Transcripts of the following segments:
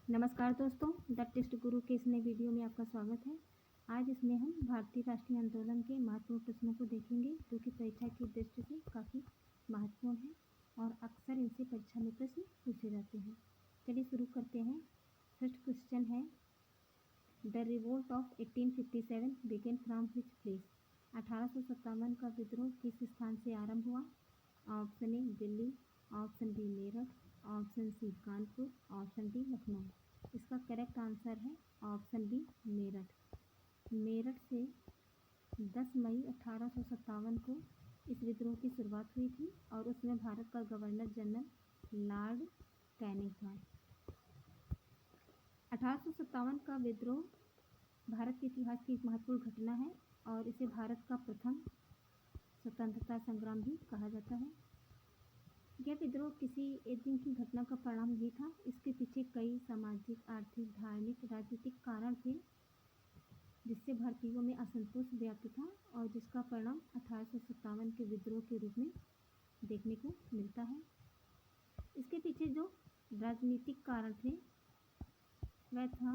नमस्कार दोस्तों, the test गुरु के इस नए वीडियो में आपका स्वागत है। आज इसमें हम भारतीय राष्ट्रीय आंदोलन के महत्वपूर्ण प्रश्नों को देखेंगे जो कि परीक्षा की दृष्टि से काफ़ी महत्वपूर्ण है और अक्सर इनसे परीक्षा में प्रश्न पूछे जाते हैं। चलिए शुरू करते हैं। फर्स्ट क्वेश्चन है, the revolt of 1857 began from which place? 1857 का विद्रोह किस स्थान से आरंभ हुआ? Option A Delhi, option B Meerut, option C Kanpur, option D Lucknow. इसका करेक्ट आंसर है ऑप्शन बी मेरठ। मेरठ से 10 मई 1857 को इस विद्रोह की शुरुआत हुई थी और उसमें भारत का गवर्नर जनरल लॉर्ड कैनिंग था। 1857 का विद्रोह भारत के इतिहास की एक महत्वपूर्ण घटना है और इसे भारत का प्रथम स्वतंत्रता संग्राम भी कहा जाता है। यह विद्रोह किसी एक दिन की घटना का परिणाम नहीं था। इसके पीछे कई सामाजिक, आर्थिक, धार्मिक, राजनीतिक कारण थे जिससे भारतीयों में असंतोष व्याप्त था और जिसका परिणाम 1857 के विद्रोह के रूप में देखने को मिलता है। इसके पीछे जो राजनीतिक कारण थे वह था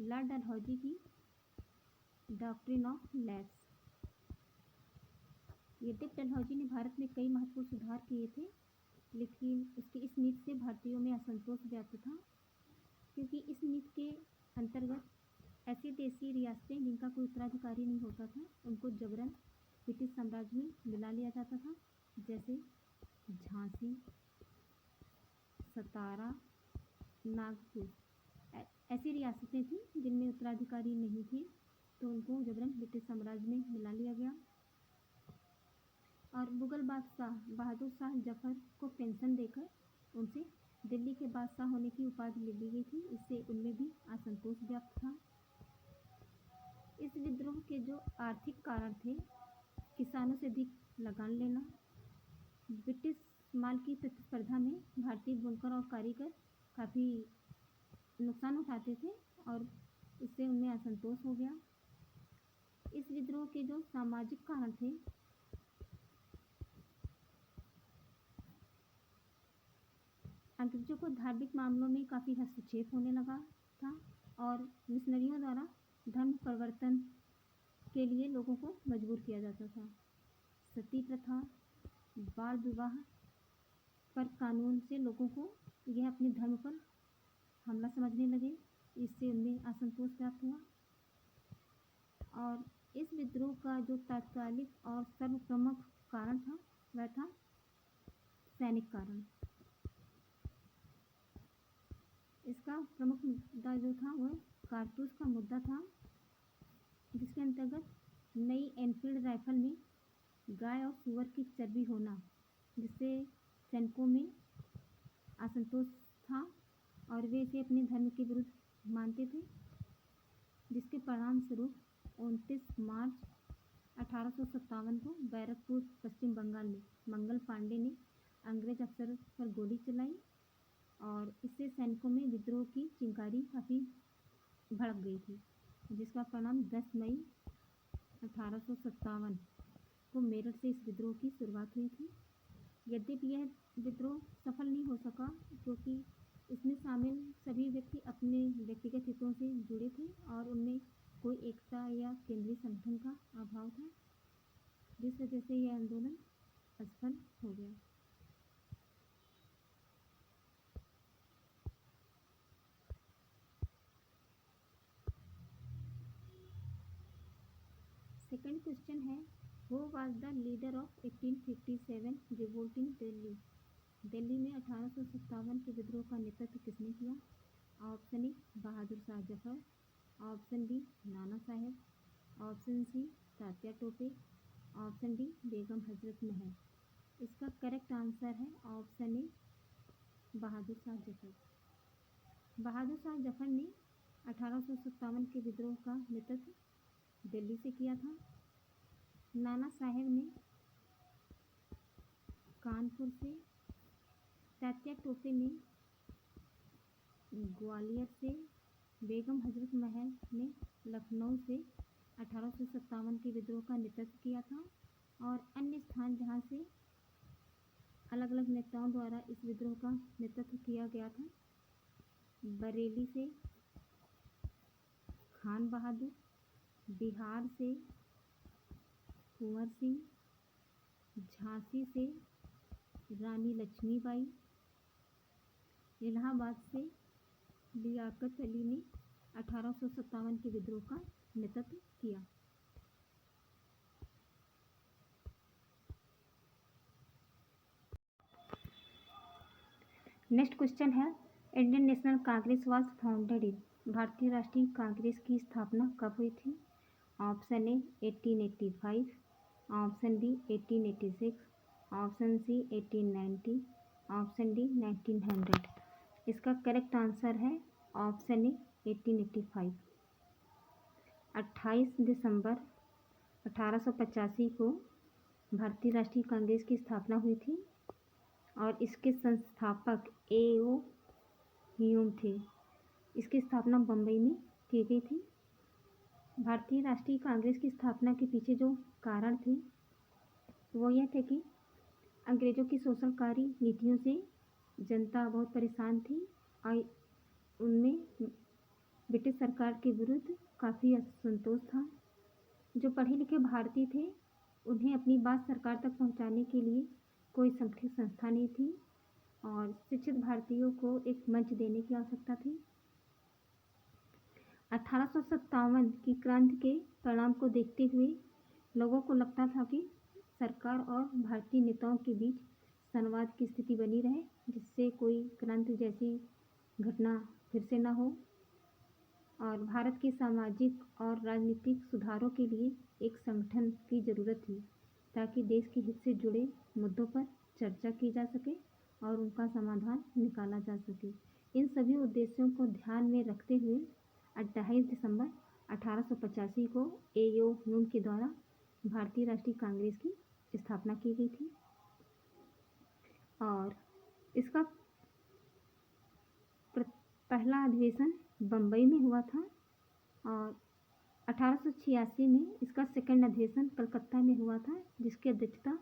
लॉर्ड डलहौजी की डॉक्ट्रिन ऑफ लैप्स। यद्यपि डलहौजी ने भारत में कई महत्वपूर्ण सुधार किए थे, लेकिन उसकी इस नीति से भारतीयों में असंतोष व्याप्त था, क्योंकि इस नीति के अंतर्गत ऐसी देशी रियासतें जिनका कोई उत्तराधिकारी नहीं होता था उनको जबरन ब्रिटिश साम्राज्य में मिला लिया जाता था, जैसे झांसी, सतारा, नागपुर। ऐसी रियासतें थी जिनमें उत्तराधिकारी नहीं थे तो उनको जबरन ब्रिटिश साम्राज्य में मिला लिया गया। और मुगल बादशाह बहादुर शाह जफर को पेंशन देकर उनसे दिल्ली के बादशाह होने की उपाधि ले ली गई थी। इससे उनमें भी असंतोष व्याप्त था। इस विद्रोह के जो आर्थिक कारण थे, किसानों से अधिक लगान लेना, ब्रिटिश माल की प्रतिस्पर्धा में भारतीय बुनकर और कारीगर काफ़ी नुकसान उठाते थे और इससे उनमें असंतोष हो गया। इस विद्रोह के जो सामाजिक कारण थे, अंग्रेजों को धार्मिक मामलों में काफ़ी हस्तक्षेप होने लगा था और मिशनरियों द्वारा धर्म परिवर्तन के लिए लोगों को मजबूर किया जाता था। सती प्रथा, बाल विवाह पर कानून से लोगों को यह अपने धर्म पर हमला समझने लगे। इससे उनमें असंतोष प्राप्त हुआ और इस विद्रोह का जो तात्कालिक और सर्वप्रमुख कारण था वह था सैनिक कारण। इसका प्रमुख मुद्दा जो था वह कारतूस का मुद्दा था, जिसके अंतर्गत नई एनफील्ड राइफल में गाय और सूअर की चर्बी होना, जिससे सैनिकों में असंतोष था और वे इसे अपने धर्म के विरुद्ध मानते थे, जिसके परिणाम स्वरूप 29 मार्च 1857 को बैरकपुर, पश्चिम बंगाल में मंगल पांडे ने अंग्रेज अफसर पर गोली चलाई और इससे सैनिकों में विद्रोह की चिंगारी काफ़ी भड़क गई थी, जिसका परिणाम 10 मई 1857 को मेरठ से इस विद्रोह की शुरुआत हुई थी। यद्यपि यह विद्रोह सफल नहीं हो सका क्योंकि इसमें शामिल सभी व्यक्ति अपने व्यक्तिगत हितों से जुड़े थे और उनमें कोई एकता या केंद्रीय संगठन का अभाव था, जिस वजह से यह आंदोलन असफल हो गया। सेकंड क्वेश्चन है, who was the leader of 1857 revolt in Delhi? Delhi में 1857 के विद्रोह का नेतृत्व किसने किया? Option A Bahadur Shah Zafar, option B Nana Sahib, option C Tatya Tope, option D Begum Hazrat Mahal. इसका करेक्ट आंसर है ऑप्शन ए बहादुर शाह जफर। बहादुर शाह जफर ने 1857 के विद्रोह का नेतृत्व दिल्ली से किया था। नाना साहेब ने कानपुर से, तात्या टोपे ने ग्वालियर से, बेगम हजरत महल ने लखनऊ से 1857 के विद्रोह का नेतृत्व किया था और अन्य स्थान जहां से अलग अलग नेताओं द्वारा इस विद्रोह का नेतृत्व किया गया था बरेली से खान बहादुर, बिहार से कुंवर सिंह, झांसी से रानी लक्ष्मीबाई, इलाहाबाद से लियाकत अली ने 1857 के विद्रोह का नेतृत्व किया। नेक्स्ट क्वेश्चन है, Indian National Congress was founded in. भारतीय राष्ट्रीय कांग्रेस की स्थापना कब हुई थी? Option A 1885, option B 1886, option C 1890, option D 1900। इसका करेक्ट आंसर है ऑप्शन ए 1885। 28 दिसंबर 1885 को भारतीय राष्ट्रीय कांग्रेस की स्थापना हुई थी और इसके संस्थापक A.O. ह्यूम थे। इसकी स्थापना बम्बई में की गई थी। भारतीय राष्ट्रीय कांग्रेस की स्थापना के पीछे जो कारण थे वो यह थे कि अंग्रेज़ों की शोषणकारी नीतियों से जनता बहुत परेशान थी और उनमें ब्रिटिश सरकार के विरुद्ध काफ़ी असंतोष था। जो पढ़े लिखे भारतीय थे उन्हें अपनी बात सरकार तक पहुंचाने के लिए कोई संगठित संस्था नहीं थी और शिक्षित भारतीयों को एक मंच देने की आवश्यकता थी। 1857 की क्रांति के परिणाम को देखते हुए लोगों को लगता था कि सरकार और भारतीय नेताओं के बीच संवाद की स्थिति बनी रहे, जिससे कोई क्रांति जैसी घटना फिर से न हो। और भारत के सामाजिक और राजनीतिक सुधारों के लिए एक संगठन की ज़रूरत थी ताकि देश के हित से जुड़े मुद्दों पर चर्चा की जा सके और उनका समाधान निकाला जा सके। इन सभी उद्देश्यों को ध्यान में रखते हुए 28 दिसंबर 1885 को A.O. ह्यूम के द्वारा भारतीय राष्ट्रीय कांग्रेस की स्थापना की गई थी और इसका पहला अधिवेशन बम्बई में हुआ था और 1886 में इसका सेकंड अधिवेशन कलकत्ता में हुआ था, जिसकी अध्यक्षता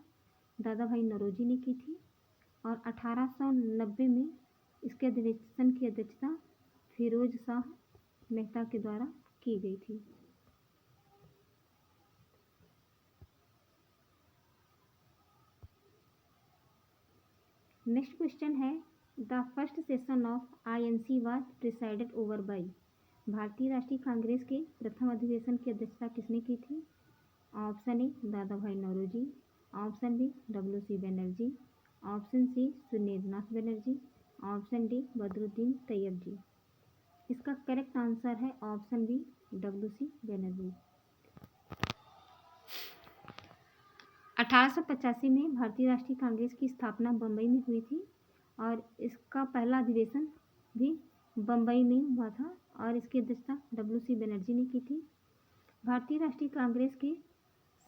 दादा भाई नौरोजी ने की थी और 1890 में इसके अधिवेशन की अध्यक्षता फिरोज शाह मेहता के द्वारा की गई थी। नेक्स्ट क्वेश्चन है, the first session of INC was presided over by. भारतीय राष्ट्रीय कांग्रेस के प्रथम अधिवेशन की अध्यक्षता किसने की थी? Option A Dadabhai Naoroji, option B WC Banerjee, option C Surendranath Banerjee, option D Badruddin Tyabji. इसका करेक्ट आंसर है ऑप्शन बी WC बनर्जी। 1885 में भारतीय राष्ट्रीय कांग्रेस की स्थापना बम्बई में हुई थी और इसका पहला अधिवेशन भी बम्बई में हुआ था और इसकी अध्यक्षता WC बनर्जी ने की थी। भारतीय राष्ट्रीय कांग्रेस के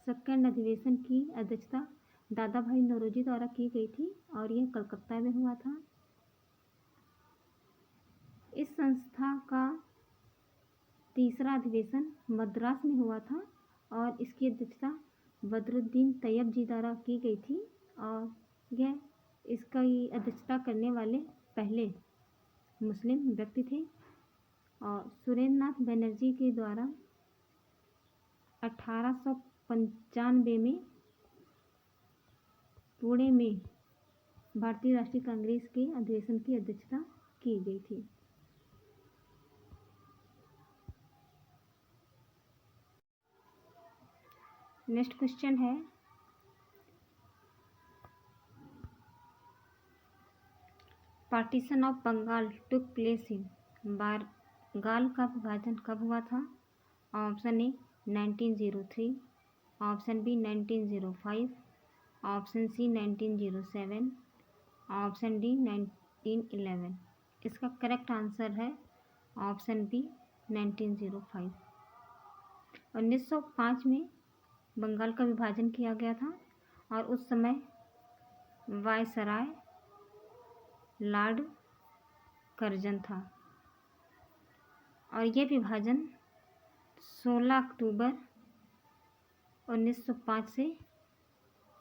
सेकंड अधिवेशन की अध्यक्षता दादा भाई नौरोजी द्वारा की गई थी और यह कलकत्ता में हुआ था। इस संस्था का तीसरा अधिवेशन मद्रास में हुआ था और इसकी अध्यक्षता बदरुद्दीन तैयब जी द्वारा की गई थी और यह इसका अध्यक्षता करने वाले पहले मुस्लिम व्यक्ति थे और सुरेंद्रनाथ बनर्जी के द्वारा 1895 में पुणे में भारतीय राष्ट्रीय कांग्रेस के अधिवेशन की अध्यक्षता की गई थी। नेक्स्ट क्वेश्चन है, partition of Bengal took place in. Bengal का विभाजन कब हुआ था? Option A 1903, option B 1905, option C 1907, option D 1911। इसका करेक्ट आंसर है ऑप्शन बी 1905। 1905 में बंगाल का विभाजन किया गया था और उस समय वायसराय लॉर्ड कर्जन था और यह विभाजन 16 अक्टूबर 1905 से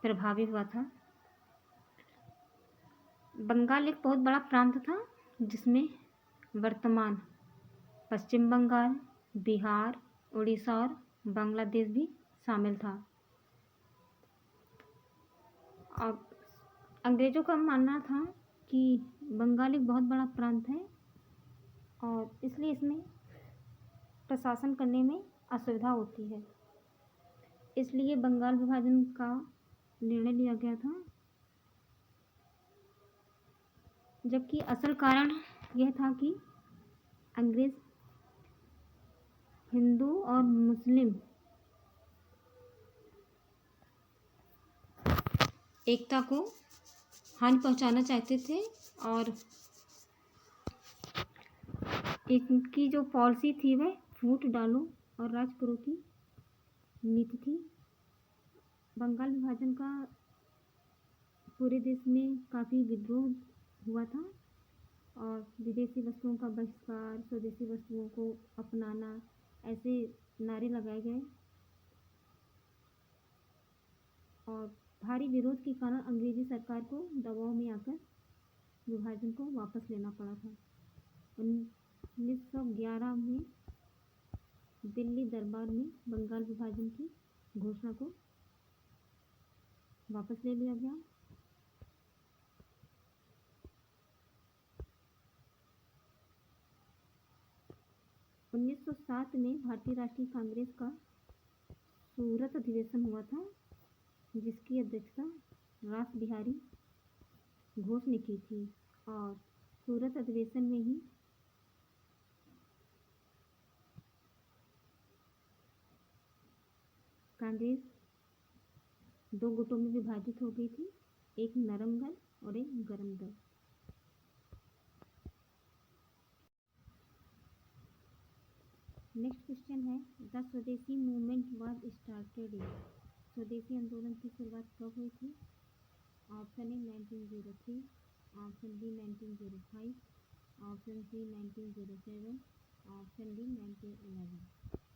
प्रभावी हुआ था। बंगाल एक बहुत बड़ा प्रांत था जिसमें वर्तमान पश्चिम बंगाल, बिहार, उड़ीसा और बांग्लादेश भी शामिल था। अब अंग्रेज़ों का मानना था कि बंगाल एक बहुत बड़ा प्रांत है और इसलिए इसमें प्रशासन करने में असुविधा होती है, इसलिए बंगाल विभाजन का निर्णय लिया गया था। जबकि असल कारण यह था कि अंग्रेज़ हिंदू और मुस्लिम एकता को हानि पहुंचाना चाहते थे और इनकी जो पॉलिसी थी वह फूट डालो और राज करो की नीति थी। बंगाल विभाजन का पूरे देश में काफ़ी विद्रोह हुआ था और विदेशी वस्तुओं का बहिष्कार, स्वदेशी वस्तुओं को अपनाना, ऐसे नारे लगाए गए और भारी विरोध के कारण अंग्रेजी सरकार को दबाव में आकर विभाजन को वापस लेना पड़ा था। 1911 में दिल्ली दरबार में बंगाल विभाजन की घोषणा को वापस ले लिया गया। उन्नीस सौ 7 में भारतीय राष्ट्रीय कांग्रेस का सूरत अधिवेशन हुआ था, जिसकी अध्यक्षता रास बिहारी घोष ने की थी और सूरत अधिवेशन में ही कांग्रेस दो गुटों में विभाजित हो गई थी, एक नरम दल और एक गरम दल। नेक्स्ट क्वेश्चन है, the swadeshi movement was started in. स्वदेशी आंदोलन की शुरुआत कब हुई थी? Option A 1903, option B 1905, option C 1907, option D 1911।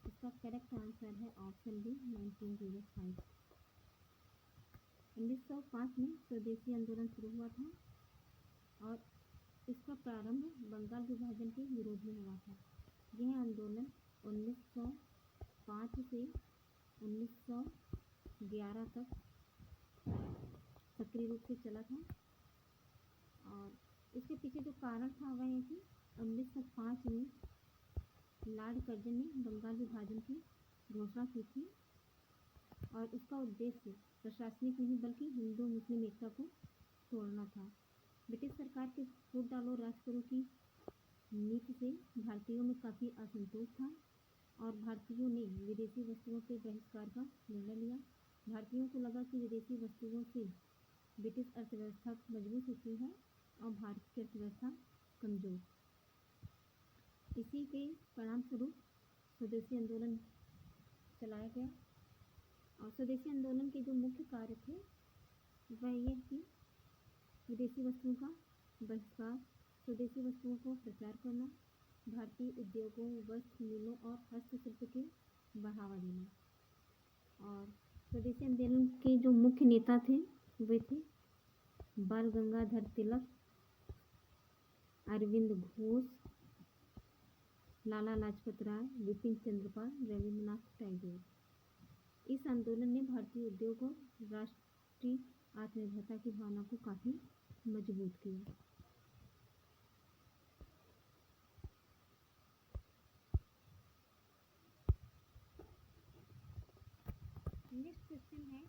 इसका करेक्ट आंसर है ऑप्शन बी 1905। 1905 में स्वदेशी आंदोलन शुरू हुआ था और इसका प्रारंभ बंगाल विभाजन के विरोध में हुआ था। यह आंदोलन 1905 से 1911 तक सक्रिय रूप से चला था और इसके पीछे जो कारण था वह है कि 1905 में लॉर्ड कर्जन ने बंगाल विभाजन की घोषणा की थी और इसका उद्देश्य प्रशासनिक नहीं बल्कि हिंदू मुस्लिम एकता को तोड़ना था। ब्रिटिश सरकार के फूट डालो राज करो की नीति से भारतीयों में काफ़ी असंतोष था और भारतीयों ने विदेशी वस्तुओं के बहिष्कार का निर्णय लिया। भारतीयों को लगा कि विदेशी वस्तुओं से ब्रिटिश अर्थव्यवस्था मजबूत होती है और भारत की अर्थव्यवस्था कमजोर। इसी के परिणाम स्वरूप स्वदेशी आंदोलन चलाया गया और स्वदेशी आंदोलन के जो मुख्य कार्य थे वह यह कि विदेशी वस्तुओं का बहिष्कार, स्वदेशी वस्तुओं को प्रचार करना, भारतीय उद्योगों, वस्त्र मिलों और हस्तशिल्प के बढ़ावा देना। और स्वदेशी आंदोलन के जो मुख्य नेता थे वे थे बाल गंगाधर तिलक, अरविंद घोष, लाला लाजपत राय, बिपिन चंद्रपाल, रविंद्रनाथ टैगोर। इस आंदोलन ने भारतीय उद्योग और राष्ट्रीय आत्मनिर्भरता की भावना को काफ़ी मजबूत किया। नेक्स्ट क्वेश्चन है,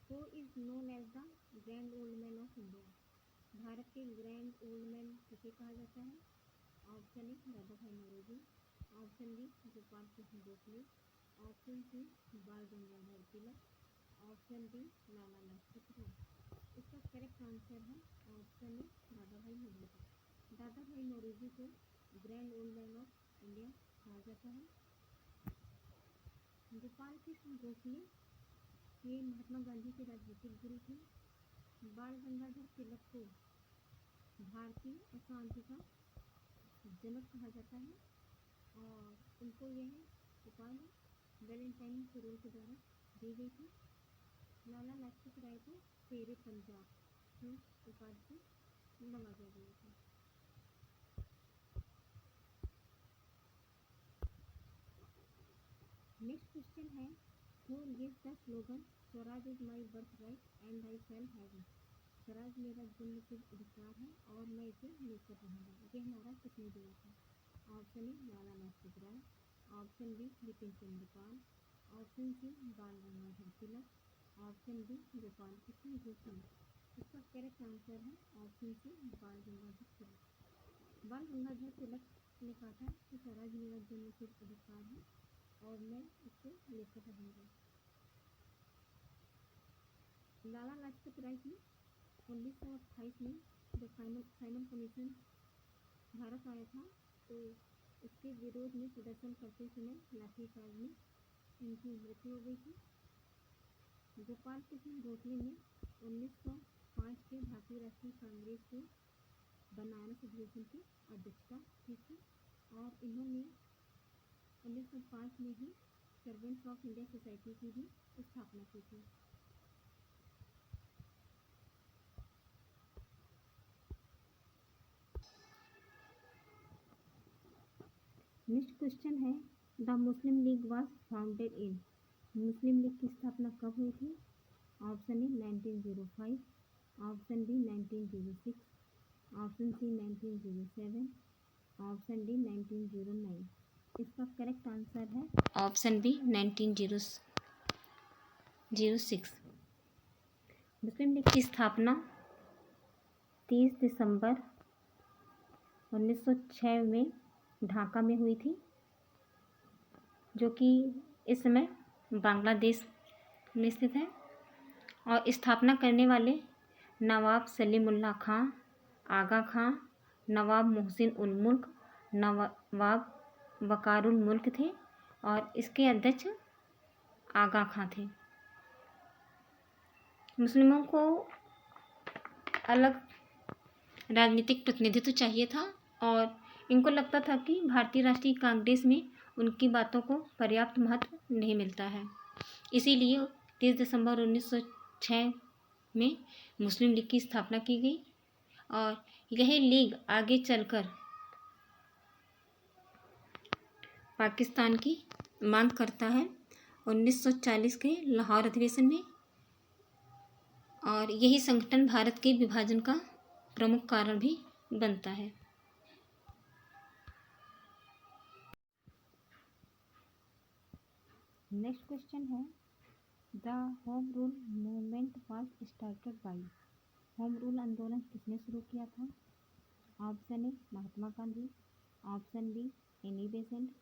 who is known as the grand old man of India. Bharat के ग्रैंड ओल्ड मैन किसे कहा जाता है? Option A Dadabhai Naoroji, option B Gopal Krishna Gokhale, option C Bal Gangadhar Tilak, option D Lala Lajpat Rai. इसका करेक्ट आंसर है option A Dadabhai Naoroji. Dadabhai Naoroji को grand old man of India कहा जाता है। गोपाल कृष्ण गोखले ये महात्मा गांधी के राजनीतिक गुरु थे। बाल गंगाधर तिलक को भारतीय अशांति का जनक कहा जाता है और उनको यह उपाधि वैलेंटाइन फुरेल के द्वारा दी गई थी। लाला लाजपत राय को शेरे पंजाब की उपाधि से नवाजा गया था। नेक्स्ट क्वेश्चन है, who gives the slogan Swaraj is my birth right and I shall have it. Swaraj मेरा जन्मसिद्ध अधिकार है और मैं इसे लेकर रहूँगा। ये हमारा किसने दिया था? Option A Lala Lajpat Rai, option B Bipin Chandra Pal, option C Bal Gangadhar Tilak, option D Gopal Krishna Gokhale. इसका करेक्ट आंसर है ऑप्शन सी बाल गंगाधर तिलक। बाल गंगाधर तिलक ने कहा था कि स्वराज मेरा जन्मसिद्ध अधिकार है और मैं इसे लेकर रहूँगा। लाला लाजपत राय की 1928 में जब साइमन कमीशन भारत आया था तो उसके विरोध में प्रदर्शन करते समय लाठीचार्ज में इनकी मृत्यु हो गई थी। गोपाल कृष्ण गोखले ने 1905 के भारतीय राष्ट्रीय कांग्रेस के बनारस अधिवेशन की अध्यक्षता की थी और इन्होंने 1905 में ही सर्वेंट्स ऑफ इंडिया सोसाइटी की भी स्थापना की थी। नेक्स्ट क्वेश्चन है, the Muslim League was founded in. Muslim League की स्थापना कब हुई थी? Option A 1905, option B 1906, option C 1907, option D 1909। इसका करेक्ट आंसर है ऑप्शन बी 1906। मुस्लिम लीग की स्थापना 30 दिसंबर 1906 में ढाका में हुई थी, जो कि इस समय बांग्लादेश में स्थित है। और स्थापना करने वाले नवाब सलीमुल्लाह खां, आगा खां, नवाब मोहसिन उल मुल्क, नवाब वकारुल मुल्क थे और इसके अध्यक्ष आगा खां थे। मुस्लिमों को अलग राजनीतिक प्रतिनिधित्व चाहिए था और इनको लगता था कि भारतीय राष्ट्रीय कांग्रेस में उनकी बातों को पर्याप्त महत्व नहीं मिलता है। इसीलिए 30 दिसंबर 1906 में मुस्लिम लीग की स्थापना की गई और यह लीग आगे चलकर पाकिस्तान की मांग करता है 1940 के लाहौर अधिवेशन में, और यही संगठन भारत के विभाजन का प्रमुख कारण भी बनता है। नेक्स्ट क्वेश्चन है, the home rule movement was started by. Home rule आंदोलन किसने शुरू किया था? Option A Mahatma Gandhi, option B Annie Besant,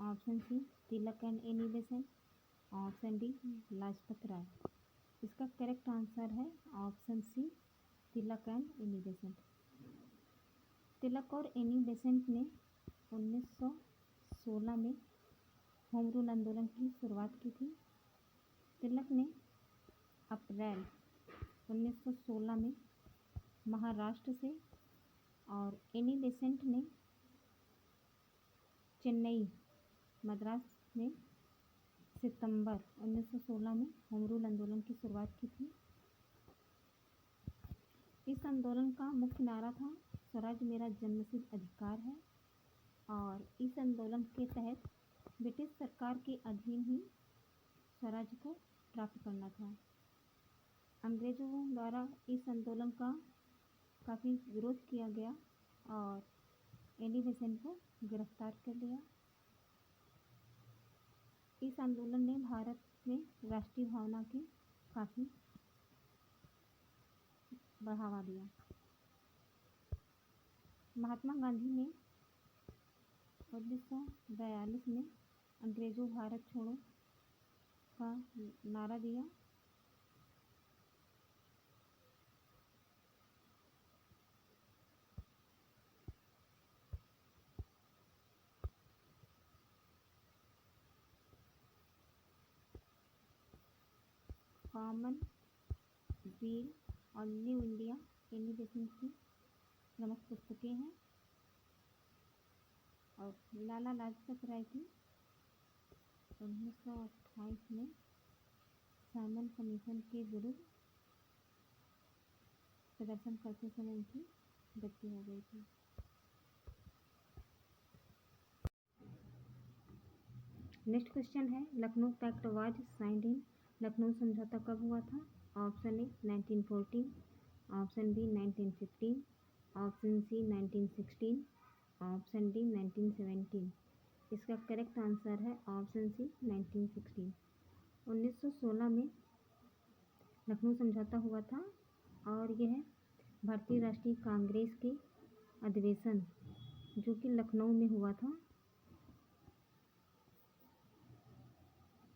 option C Tilak and Annie Besant, option D Lajpat Rai. इसका करेक्ट आंसर है option C Tilak and Annie Besant. Tilak और Annie Besant ने 1916 में होम रूल आंदोलन की शुरुआत की थी। तिलक ने अप्रैल 1916 में महाराष्ट्र से और एनी बेसेंट ने चेन्नई मद्रास में सितंबर 1916 में होम रूल आंदोलन की शुरुआत की थी। इस आंदोलन का मुख्य नारा था स्वराज मेरा जन्मसिद्ध अधिकार है और इस आंदोलन के तहत ब्रिटिश सरकार के अधीन ही स्वराज को प्राप्त करना था। अंग्रेजों द्वारा इस आंदोलन का काफ़ी विरोध किया गया और एनी बेसेंट को गिरफ्तार कर लिया। इस आंदोलन ने भारत में राष्ट्रीय भावना की काफ़ी बढ़ावा दिया। महात्मा गांधी ने 1942 में अंग्रेजों भारत छोड़ो का नारा दिया। कॉमनवेल्थ और न्यू इंडिया एनी बेसेंट की प्रमुख पुस्तकें हैं और लाला लाजपत राय की 1928 में साइमन कमीशन के विरुद्ध प्रदर्शन करते समय उनकी मृत्यु हो गई थी। नेक्स्ट क्वेश्चन है, Lucknow pact was signed in, Lucknow समझौता कब हुआ था? Option A 1914, option B 1915, option C 1916, option D 1917। इसका करेक्ट आंसर है ऑप्शन सी 1916। 1916 में लखनऊ समझौता हुआ था और यह भारतीय राष्ट्रीय कांग्रेस के अधिवेशन जो कि लखनऊ में हुआ था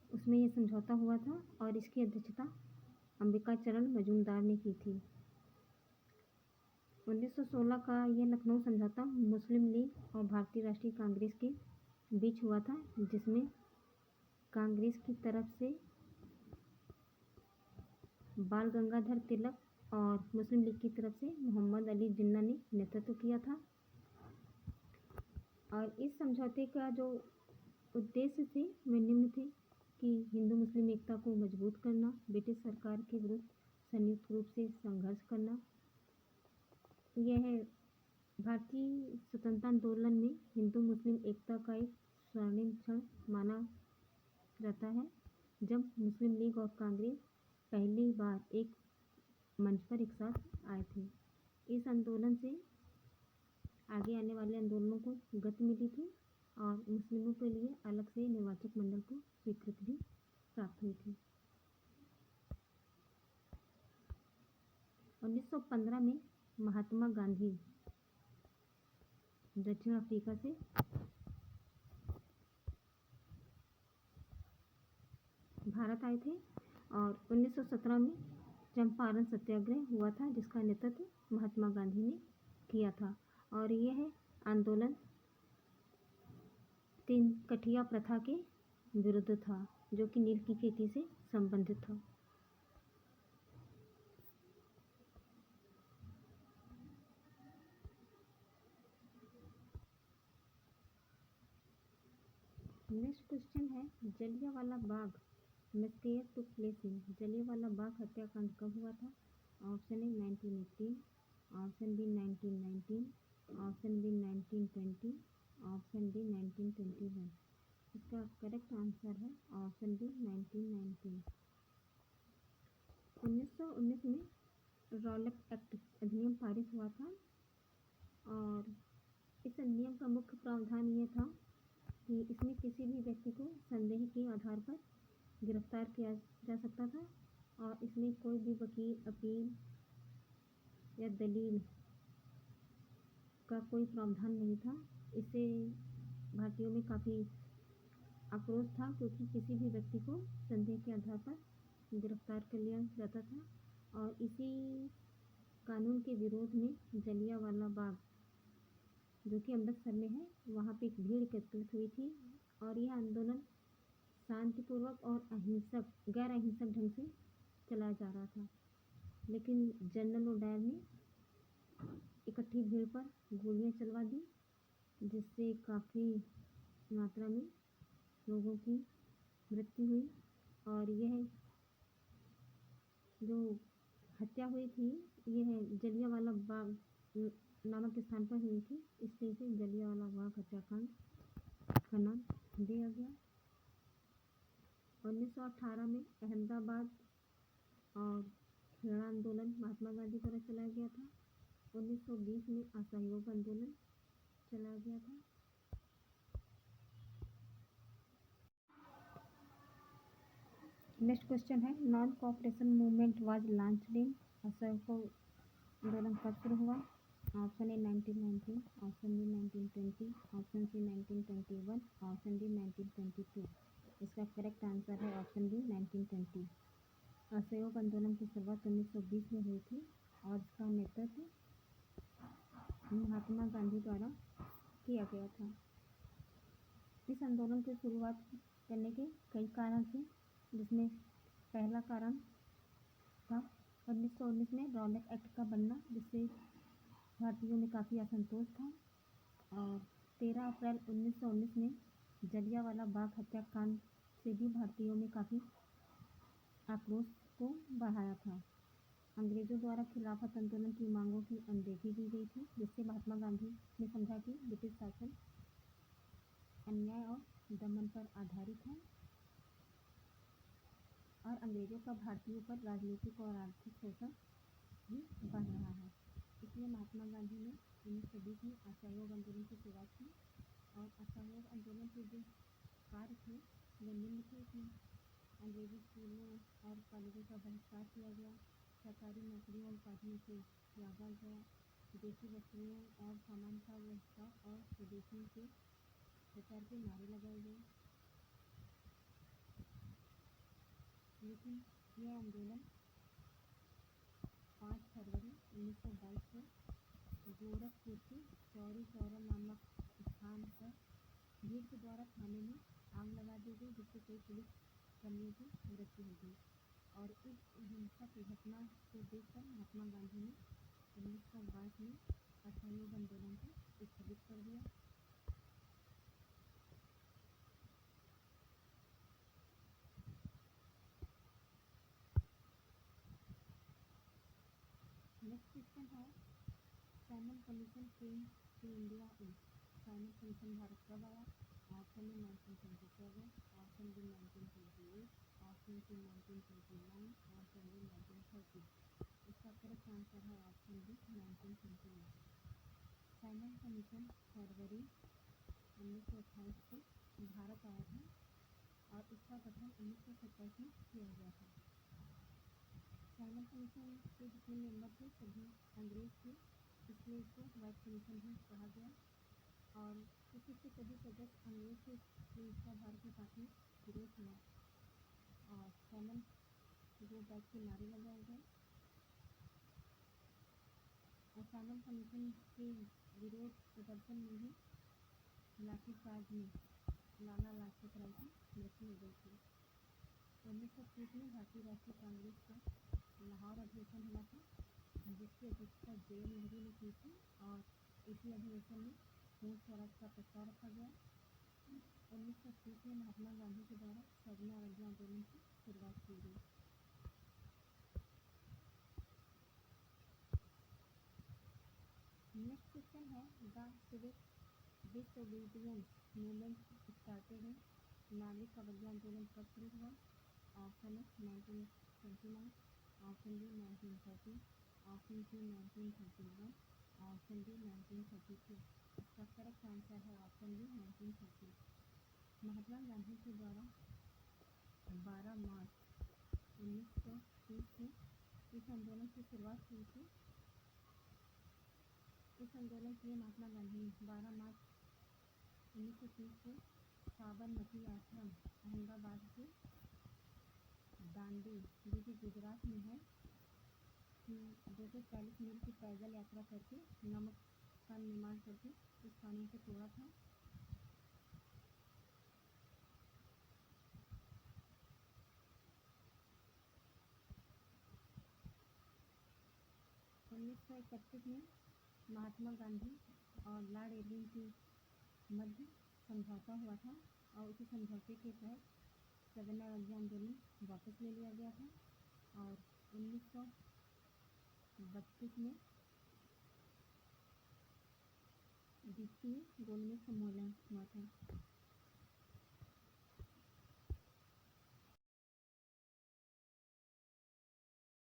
उसमें यह समझौता हुआ था और इसकी अध्यक्षता अंबिका चरण मजूमदार ने की थी। 1916 का यह लखनऊ समझौता मुस्लिम लीग और भारतीय राष्ट्रीय कांग्रेस के बीच हुआ था, जिसमें कांग्रेस की तरफ से बाल गंगाधर तिलक और मुस्लिम लीग की तरफ से मोहम्मद अली जिन्ना ने नेतृत्व किया था। और इस समझौते का जो उद्देश्य थे वे निम्न थे कि हिंदू मुस्लिम एकता को मजबूत करना, ब्रिटिश सरकार के विरुद्ध संयुक्त रूप से संघर्ष करना। यह भारतीय स्वतंत्रता आंदोलन में हिंदू मुस्लिम एकता का एक स्वर्णिम क्षण माना जाता है, जब मुस्लिम लीग और कांग्रेस पहली बार एक मंच पर एक साथ आए थे। इस आंदोलन से आगे आने वाले आंदोलनों को गति मिली थी और मुस्लिमों के लिए अलग से निर्वाचक मंडल को स्वीकृति भी प्राप्त हुई थी। 1915 में महात्मा गांधी दक्षिण अफ्रीका से भारत आए थे और 1917 में चंपारण सत्याग्रह हुआ था, जिसका नेतृत्व महात्मा गांधी ने किया था। और यह आंदोलन तीन कठिया प्रथा के विरुद्ध था, जो कि नील की खेती से संबंधित था। नेक्स्ट क्वेश्चन है, Jallianwala Bagh massacre took place in, Jallianwala Bagh हत्याकांड कब हुआ था? Option A 1918, option B 1919, option B 1920, option D 1921। इसका करेक्ट आंसर है ऑप्शन बी 1919। 1919 में रॉलेट एक्ट अधिनियम पारित हुआ था और इस अधिनियम का मुख्य प्रावधान यह था कि इसमें किसी भी व्यक्ति को संदेह के आधार पर गिरफ्तार किया जा सकता था और इसमें कोई भी वकील, अपील या दलील का कोई प्रावधान नहीं था। इससे भारतीयों में काफ़ी आक्रोश था, क्योंकि किसी भी व्यक्ति को संदेह के आधार पर गिरफ्तार कर लिया जाता था। और इसी कानून के विरोध में जलियांवाला बाग जो कि अमृतसर में है, वहाँ पे एक भीड़ एकत्रित हुई थी और यह आंदोलन शांतिपूर्वक और गैर अहिंसक ढंग से चलाया जा रहा था। लेकिन जनरल ओडायर ने इकट्ठी भीड़ पर गोलियां चलवा दी, जिससे काफ़ी मात्रा में लोगों की मृत्यु हुई। और यह जो हत्या हुई थी यह जलियांवाला बाग नामक स्थान पर हुई थी, इसलिए इसे जलियांवाला बाग हत्याकांड का नाम दिया गया। 1918 में अहमदाबाद और खेड़ा आंदोलन महात्मा गांधी द्वारा चलाया गया था। 1920 में असहयोग आंदोलन चलाया गया था। नेक्स्ट क्वेश्चन है, non cooperation movement was launched in, असहयोग आंदोलन कब शुरू हुआ? Option A 1919, option B 1920, option C 1921, option D 1922। इसका करेक्ट आंसर है ऑप्शन बी 1920। असहयोग आंदोलन की शुरुआत 1920 में हुई थी और इसका नेतृत्व महात्मा गांधी द्वारा किया गया था। इस आंदोलन की शुरुआत करने के कई कारण थे, जिसमें पहला कारण था 1919 में रॉलेट एक्ट का बनना, जिससे भारतीयों में काफ़ी असंतोष था। और 13 अप्रैल 1919 में जलियांवाला बाग हत्याकांड से भी भारतीयों में काफ़ी आक्रोश को बढ़ाया था। अंग्रेजों द्वारा खिलाफत आंदोलन की मांगों की अनदेखी की गई थी, जिससे महात्मा गांधी ने समझा कि ब्रिटिश शासन अन्याय और दमन पर आधारित है और अंग्रेजों का भारतीयों पर राजनीतिक और आर्थिक शोषण भी बढ़ रहा है। इसलिए महात्मा गांधी ने 1920 में असहयोग आंदोलन की शुरुआत की और असहयोग आंदोलन के जो कार्य थे वे निम्न थे कि अंग्रेजी स्कूलों और कॉलेजों का बहिष्कार किया गया, सरकारी नौकरियों और उपाधियों से त्यागा गया, देशी वस्तुओं और सामान का व्यवस्था और स्वदेशी के प्रचार के नारे लगाए गए। लेकिन यह आंदोलन 5 फरवरी 1922 को गोरखपुर के चौरी चौरा नामक स्थान पर भीड़ के द्वारा थाने में आग लगा दी गई, जिससे कई पुलिस कर्मियों की मृत्यु हो गई। और इस हिंसक घटना को देखकर महात्मा गांधी ने 1922 में असहयोग आंदोलन को स्थगित कर दिया। नेक्स्ट क्वेश्चन है Simon Commission came to India in. Simon Commission Bharat कब आया? Option A 1927, option B 1928, option C 1929, option D 1930। इसका करेक्ट आंसर है ऑप्शन बी 1929। साइमन कमीशन फरवरी 1928 को भारत आया था और इसका गठन 1927 में किया गया था। साइमन कमीशन के जितने मेंबर थे सभी अंग्रेज थे, इसलिए इसको व्हाइट कमीशन भी कहा गया और इसके सभी सदस्य अंग्रेज थे, इसलिए इसका भारत में काफ़ी विरोध हुआ और साइमन गो बैक के नारे लगाए गए और साइमन कमीशन के विरोध प्रदर्शन में ही लाठीचार्ज में लाला लाजपत राय की मृत्यु हो गई थी। 1930 में भारतीय राष्ट्रीय कांग्रेस का लाहौर अधिवेशन हुआ था, जिसकी अध्यक्षता जे नेहरू ने की थी और इसी अधिवेशन में पूर्ण स्वराज का प्रस्ताव रखा गया। 1930 में महात्मा गांधी के द्वारा स्वर्ण आराध्य आंदोलन की शुरुआत की गई। नेक्स्ट क्वेश्चन है the civic disobedience movement started in. नागरिक अवज्ञा आंदोलन कब शुरू हुआ? Option A 1929, option B 1930, option C 1931, option D 1932। इसका करेक्ट आंसर है ऑप्शन बी 1930। महात्मा गांधी के द्वारा 12 मार्च 1930 में इस आंदोलन की शुरुआत हुई थी। इस आंदोलन के लिए महात्मा गांधी ने 12 मार्च 1930 को साबरमती आश्रम अहमदाबाद से दांडी, जो कि गुजरात में है, 240 मील की पैदल यात्रा करके नमक का निर्माण करके इस कानून को तोड़ा था। उन्नीस सौ 31 में महात्मा गांधी और लॉर्ड इरविन के मध्य समझौता हुआ था और उसी समझौते के तहत सवर्ण आराध्य आंदोलन वापस ले लिया गया था और 1932 में द्वितीय गोलमेज सम्मेलन हुआ था।